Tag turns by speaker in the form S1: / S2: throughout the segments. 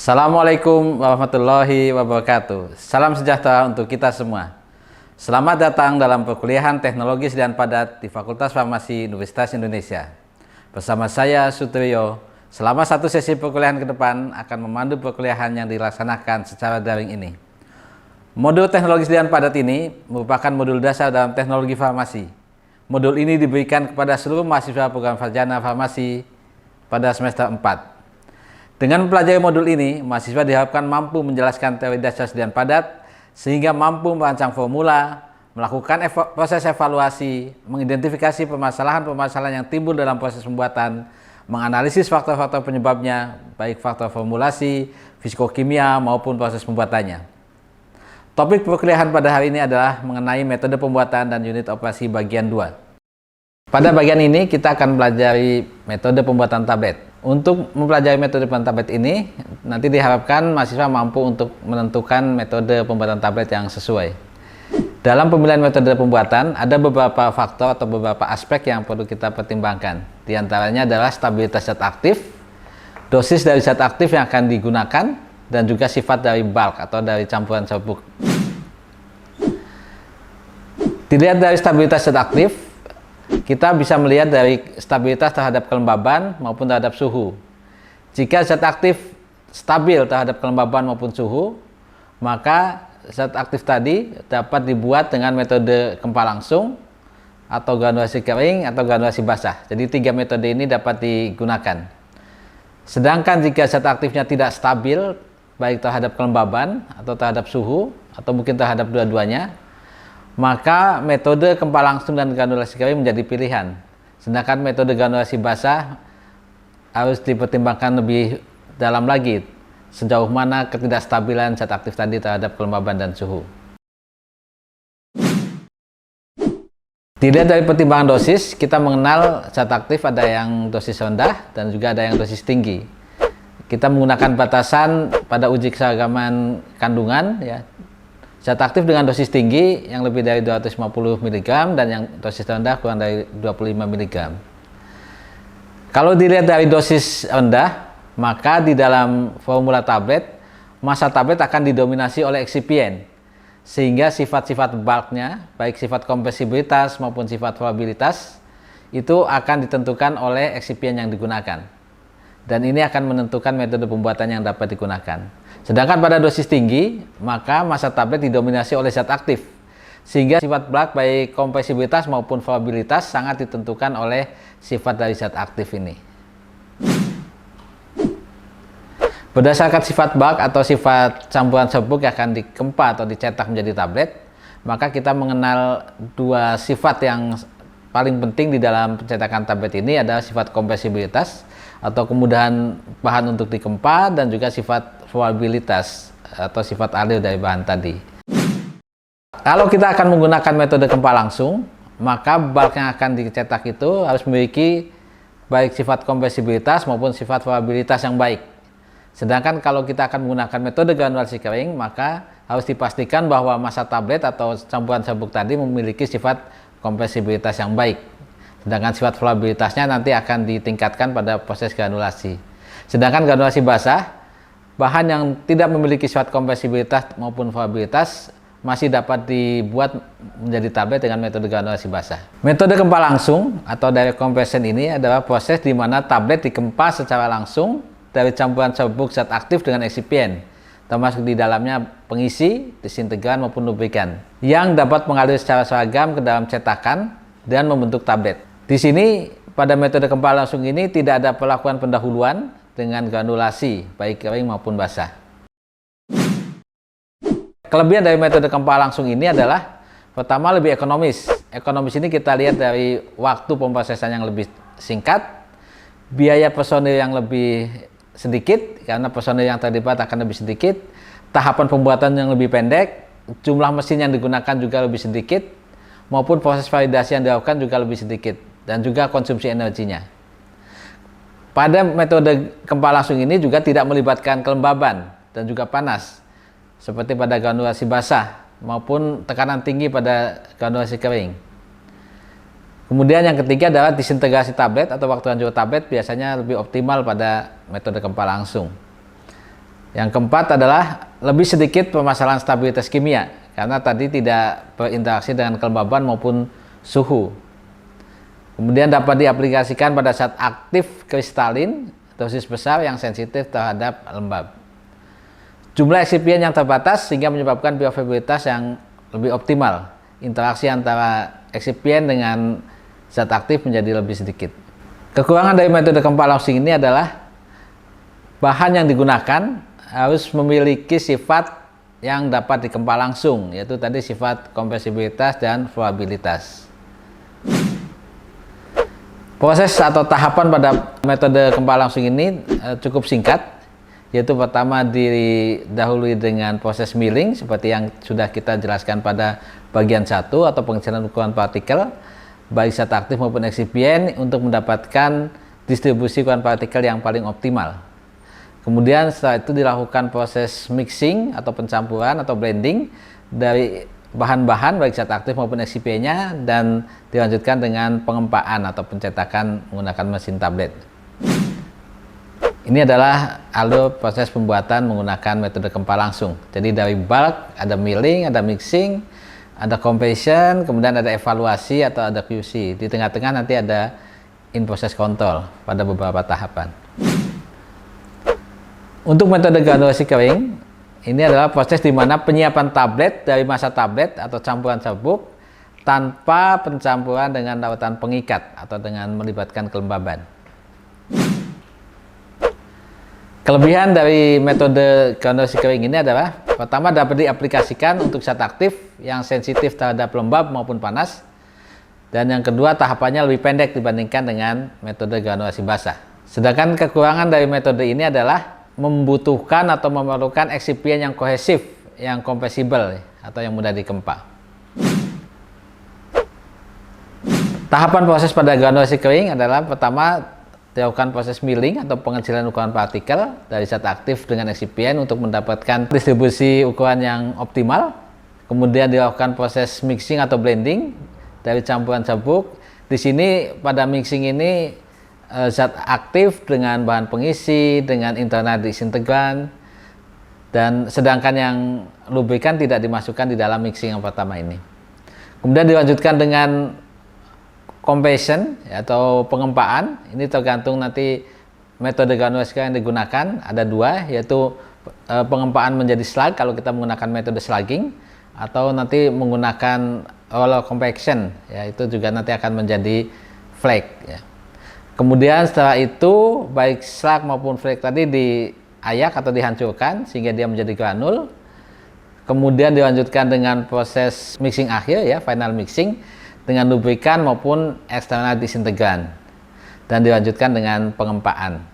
S1: Assalamualaikum warahmatullahi wabarakatuh. Salam sejahtera untuk kita semua. Selamat datang dalam perkuliahan Teknologi Sedahan Padat di Fakultas Farmasi Universitas Indonesia. Bersama saya Sutrio, selama satu sesi perkuliahan ke depan akan memandu perkuliahan yang dilaksanakan secara daring ini. Modul Teknologi Sedahan Padat ini merupakan modul dasar dalam teknologi farmasi. Modul ini diberikan kepada seluruh mahasiswa program sarjana farmasi pada semester 4. Dengan mempelajari modul ini, mahasiswa diharapkan mampu menjelaskan teori dasar sedahan padat, sehingga mampu merancang formula, melakukan proses evaluasi, mengidentifikasi permasalahan-permasalahan yang timbul dalam proses pembuatan, menganalisis faktor-faktor penyebabnya, baik faktor formulasi, fisikokimia, maupun proses pembuatannya. Topik perkuliahan pada hari ini adalah mengenai metode pembuatan dan unit operasi bagian 2. Pada bagian ini, kita akan pelajari metode pembuatan tablet. Untuk mempelajari metode pembuatan tablet ini, nanti diharapkan mahasiswa mampu untuk menentukan metode pembuatan tablet yang sesuai. Dalam pemilihan metode pembuatan, ada beberapa faktor atau beberapa aspek yang perlu kita pertimbangkan. Di antaranya adalah stabilitas zat aktif, dosis dari zat aktif yang akan digunakan, dan juga sifat dari bulk atau dari campuran serbuk. Dilihat dari stabilitas zat aktif, kita bisa melihat dari stabilitas terhadap kelembaban maupun terhadap suhu. Jika zat aktif stabil terhadap kelembaban maupun suhu, maka zat aktif tadi dapat dibuat dengan metode kempa langsung, atau granulasi kering, atau granulasi basah. Jadi 3 metode ini dapat digunakan. Sedangkan jika zat aktifnya tidak stabil, baik terhadap kelembaban atau terhadap suhu, atau mungkin terhadap dua-duanya, maka metode kempa langsung dan granulasi kering menjadi pilihan. Sedangkan metode granulasi basah harus dipertimbangkan lebih dalam lagi, sejauh mana ketidakstabilan zat aktif tadi terhadap kelembaban dan suhu. Dilihat dari pertimbangan dosis, kita mengenal zat aktif ada yang dosis rendah dan juga ada yang dosis tinggi. Kita menggunakan batasan pada uji keseragaman kandungan, ya. Zat aktif dengan dosis tinggi yang lebih dari 250 mg dan yang dosis rendah kurang dari 25 mg. Kalau dilihat dari dosis rendah, maka di dalam formula tablet, massa tablet akan didominasi oleh eksipien, sehingga sifat-sifat bulknya, baik sifat kompresibilitas maupun sifat probabilitas, itu akan ditentukan oleh eksipien yang digunakan. Dan ini akan menentukan metode pembuatan yang dapat digunakan. Sedangkan pada dosis tinggi, maka massa tablet didominasi oleh zat aktif, sehingga sifat bulk baik kompresibilitas maupun probabilitas sangat ditentukan oleh sifat dari zat aktif ini. Berdasarkan sifat bulk atau sifat campuran serbuk yang akan dikempa atau dicetak menjadi tablet, maka kita mengenal 2 sifat yang paling penting di dalam pencetakan tablet ini adalah sifat kompresibilitas atau kemudahan bahan untuk dikempa, dan juga sifat probabilitas atau sifat alil dari bahan tadi. Kalau kita akan menggunakan metode kempa langsung, maka bulk yang akan dicetak itu harus memiliki baik sifat kompresibilitas maupun sifat probabilitas yang baik. Sedangkan kalau kita akan menggunakan metode granulasi kering, maka harus dipastikan bahwa massa tablet atau campuran serbuk tadi memiliki sifat kompresibilitas yang baik. Sedangkan sifat probabilitasnya nanti akan ditingkatkan pada proses granulasi. Sedangkan granulasi basah, bahan yang tidak memiliki sifat kompresibilitas maupun probabilitas masih dapat dibuat menjadi tablet dengan metode granulasi basah. Metode kempa langsung atau direct compression ini adalah proses di mana tablet dikempa secara langsung dari campuran serbuk zat aktif dengan eksipien, termasuk di dalamnya pengisi, disintegran maupun lubrikan, yang dapat mengalir secara seragam ke dalam cetakan dan membentuk tablet. Di sini pada metode kempa langsung ini tidak ada perlakuan pendahuluan dengan granulasi baik kering maupun basah. Kelebihan dari metode kempa langsung ini adalah pertama lebih ekonomis. Ekonomis ini kita lihat dari waktu pemrosesan yang lebih singkat, biaya personil yang lebih sedikit karena personil yang terlibat akan lebih sedikit, tahapan pembuatan yang lebih pendek, jumlah mesin yang digunakan juga lebih sedikit, maupun proses validasi yang dilakukan juga lebih sedikit, dan juga konsumsi energinya. Pada metode kempa langsung ini juga tidak melibatkan kelembaban dan juga panas, seperti pada granulasi basah maupun tekanan tinggi pada granulasi kering. Kemudian yang ketiga adalah disintegrasi tablet atau waktu hancur tablet biasanya lebih optimal pada metode kempa langsung. Yang keempat adalah lebih sedikit permasalahan stabilitas kimia, karena tadi tidak berinteraksi dengan kelembaban maupun suhu. Kemudian dapat diaplikasikan pada saat aktif kristalin, dosis besar yang sensitif terhadap lembab. Jumlah eksipien yang terbatas sehingga menyebabkan bioavailabilitas yang lebih optimal. Interaksi antara eksipien dengan zat aktif menjadi lebih sedikit. Kekurangan dari metode Kempa langsung ini adalah bahan yang digunakan harus memiliki sifat yang dapat dikempa langsung, yaitu tadi sifat kompresibilitas dan flowabilitas. Proses atau tahapan pada metode Kempa langsung ini cukup singkat, yaitu pertama didahului dengan proses milling seperti yang sudah kita jelaskan pada bagian 1 atau pengecilan ukuran partikel baik zat aktif maupun eksipien untuk mendapatkan distribusi ukuran partikel yang paling optimal. Kemudian setelah itu dilakukan proses mixing atau pencampuran atau blending dari bahan-bahan baik zat aktif maupun eksipiennya, dan dilanjutkan dengan pengempaan atau pencetakan menggunakan mesin tablet. Ini adalah alur proses pembuatan menggunakan metode Kempa langsung. Jadi dari bulk ada milling, ada mixing, ada compression, kemudian ada evaluasi atau ada QC. Di tengah-tengah nanti ada in process control pada beberapa tahapan. Untuk metode granulasi kering, ini adalah proses di mana penyiapan tablet dari massa tablet atau campuran serbuk tanpa pencampuran dengan larutan pengikat atau dengan melibatkan kelembaban. Kelebihan dari metode granulasi kering ini adalah pertama dapat diaplikasikan untuk zat aktif yang sensitif terhadap lembab maupun panas, dan yang kedua tahapannya lebih pendek dibandingkan dengan metode granulasi basah. Sedangkan kekurangan dari metode ini adalah membutuhkan atau memerlukan eksipien yang kohesif, yang kompresibel atau yang mudah dikempa. Tahapan proses pada granulasi kering adalah pertama dilakukan proses milling atau pengecilan ukuran partikel dari zat aktif dengan eksipien untuk mendapatkan distribusi ukuran yang optimal. Kemudian dilakukan proses mixing atau blending dari campuran serbuk. Di sini pada mixing ini zat aktif dengan bahan pengisi, dengan internal disintegran, dan sedangkan yang lubrikan tidak dimasukkan di dalam mixing yang pertama ini. Kemudian dilanjutkan dengan compression atau pengempaan. Ini tergantung nanti metode granulasi yang digunakan, ada dua, yaitu pengempaan menjadi slag kalau kita menggunakan metode slugging, atau nanti menggunakan roller compaction, ya, itu juga nanti akan menjadi flake, ya. Kemudian setelah itu baik slag maupun flake tadi diayak atau dihancurkan sehingga dia menjadi granul. Kemudian dilanjutkan dengan proses mixing akhir, ya, final mixing dengan lubrikan maupun eksternal disintegran, dan dilanjutkan dengan pengempaan.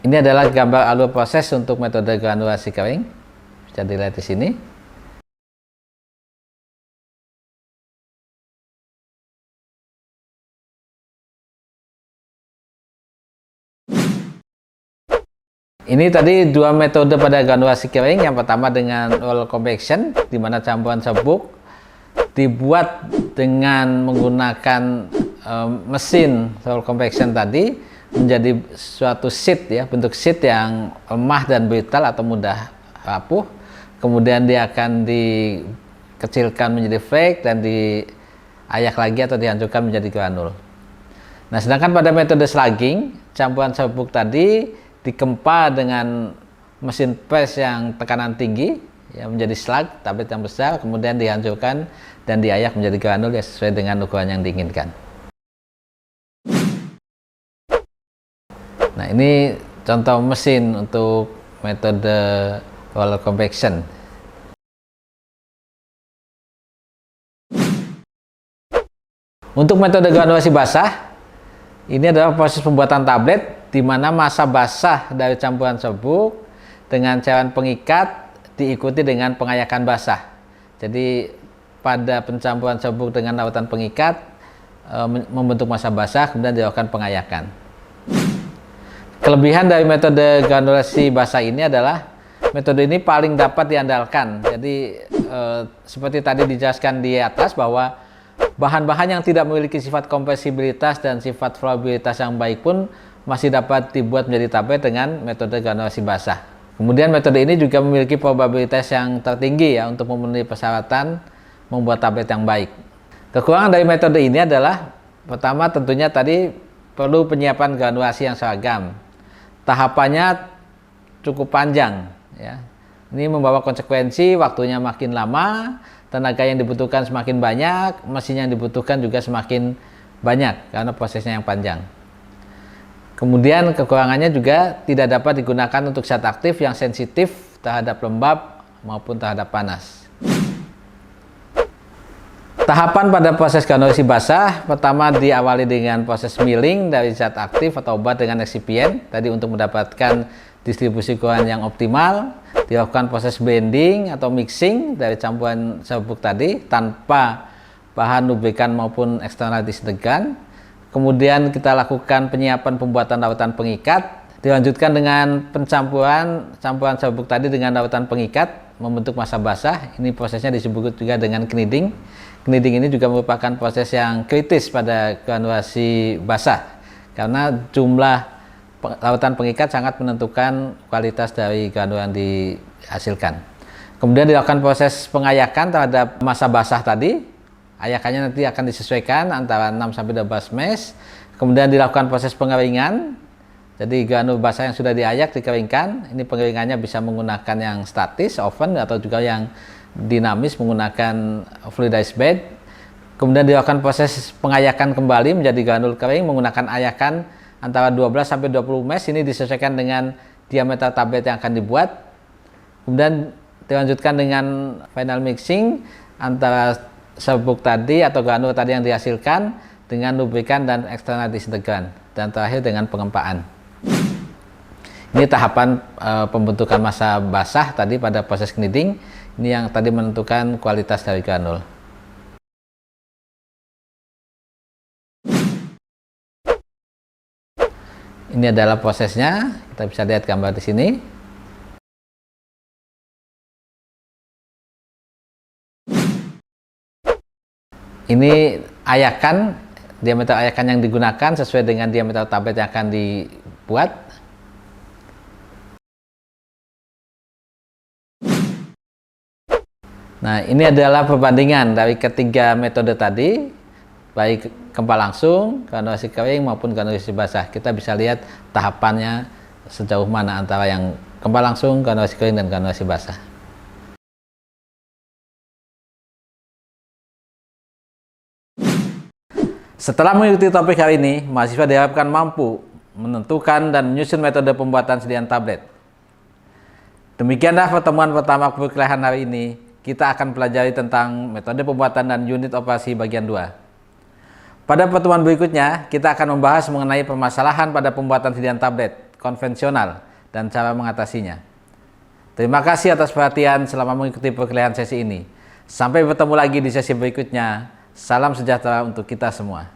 S1: Ini adalah gambar alur proses untuk metode granulasi kering, bisa dilihat di sini. Ini tadi dua metode pada granulasi kering. Yang pertama dengan roll compaction, di mana campuran serbuk dibuat dengan menggunakan mesin roll compaction tadi menjadi suatu sheet, ya, bentuk sheet yang lemah dan brittle atau mudah rapuh. Kemudian dia akan dikecilkan menjadi flake dan diayak lagi atau dihancurkan menjadi granul. Nah, sedangkan pada metode slugging, campuran serbuk tadi dikempa dengan mesin press yang tekanan tinggi, ya, menjadi slag, tablet yang besar, kemudian dihancurkan dan diayak menjadi granul, ya, sesuai dengan ukuran yang diinginkan. Nah, ini contoh mesin untuk metode roller compaction. Untuk metode granulasi basah, ini adalah proses pembuatan tablet di mana massa basah dari campuran serbuk dengan cairan pengikat diikuti dengan pengayakan basah. Jadi pada pencampuran serbuk dengan larutan pengikat membentuk massa basah, kemudian dilakukan pengayakan. Kelebihan dari metode granulasi basah ini adalah metode ini paling dapat diandalkan. Jadi seperti tadi dijelaskan di atas bahwa bahan-bahan yang tidak memiliki sifat kompresibilitas dan sifat flowabilitas yang baik pun masih dapat dibuat menjadi tablet dengan metode granulasi basah. Kemudian metode ini juga memiliki probabilitas yang tertinggi ya untuk memenuhi persyaratan membuat tablet yang baik. Kekurangan dari metode ini adalah pertama tentunya tadi perlu penyiapan granulasi yang seragam. Tahapannya cukup panjang ya. Ini membawa konsekuensi waktunya makin lama, tenaga yang dibutuhkan semakin banyak, mesin yang dibutuhkan juga semakin banyak karena prosesnya yang panjang. Kemudian kekurangannya juga tidak dapat digunakan untuk zat aktif yang sensitif terhadap lembab maupun terhadap panas. Tahapan pada proses granulasi basah pertama diawali dengan proses milling dari zat aktif atau obat dengan eksipien tadi untuk mendapatkan distribusi koran yang optimal. Dilakukan proses blending atau mixing dari campuran serbuk tadi tanpa bahan lubrikan maupun eksternal disinfektan. Kemudian kita lakukan penyiapan pembuatan larutan pengikat. Dilanjutkan dengan campuran serbuk tadi dengan larutan pengikat membentuk massa basah. Ini prosesnya disebut juga dengan kneading. Kneading ini juga merupakan proses yang kritis pada granulasi basah karena jumlah larutan pengikat sangat menentukan kualitas dari granul yang dihasilkan. Kemudian dilakukan proses pengayakan terhadap massa basah tadi. Ayakannya nanti akan disesuaikan antara 6-12 mesh. Kemudian dilakukan proses pengeringan. Jadi granul basah yang sudah diayak dikeringkan. Ini pengeringannya bisa menggunakan yang statis, oven, atau juga yang dinamis menggunakan fluidized bed. Kemudian dilakukan proses pengayakan kembali menjadi granul kering menggunakan ayakan antara 12-20 mesh. Ini disesuaikan dengan diameter tablet yang akan dibuat. Kemudian dilanjutkan dengan final mixing antara serbuk tadi atau granul tadi yang dihasilkan dengan lubrikan dan eksternal disinfektan, dan terakhir dengan pengempaan. Ini tahapan pembentukan massa basah tadi pada proses kneading. Ini yang tadi menentukan kualitas dari granul. Ini adalah prosesnya. Kita bisa lihat gambar di sini. Ini ayakan, diameter ayakan yang digunakan sesuai dengan diameter tablet yang akan dibuat. Nah, ini adalah perbandingan dari ketiga metode tadi, baik kempal langsung, granulasi kering maupun granulasi basah. Kita bisa lihat tahapannya sejauh mana antara yang kempal langsung, granulasi kering, dan granulasi basah. Setelah mengikuti topik hari ini, mahasiswa diharapkan mampu menentukan dan menyusun metode pembuatan sediaan tablet. Demikianlah pertemuan pertama perkuliahan hari ini. Kita akan pelajari tentang metode pembuatan dan unit operasi bagian 2. Pada pertemuan berikutnya, kita akan membahas mengenai permasalahan pada pembuatan sediaan tablet konvensional dan cara mengatasinya. Terima kasih atas perhatian selama mengikuti perkuliahan sesi ini. Sampai bertemu lagi di sesi berikutnya. Salam sejahtera untuk kita semua.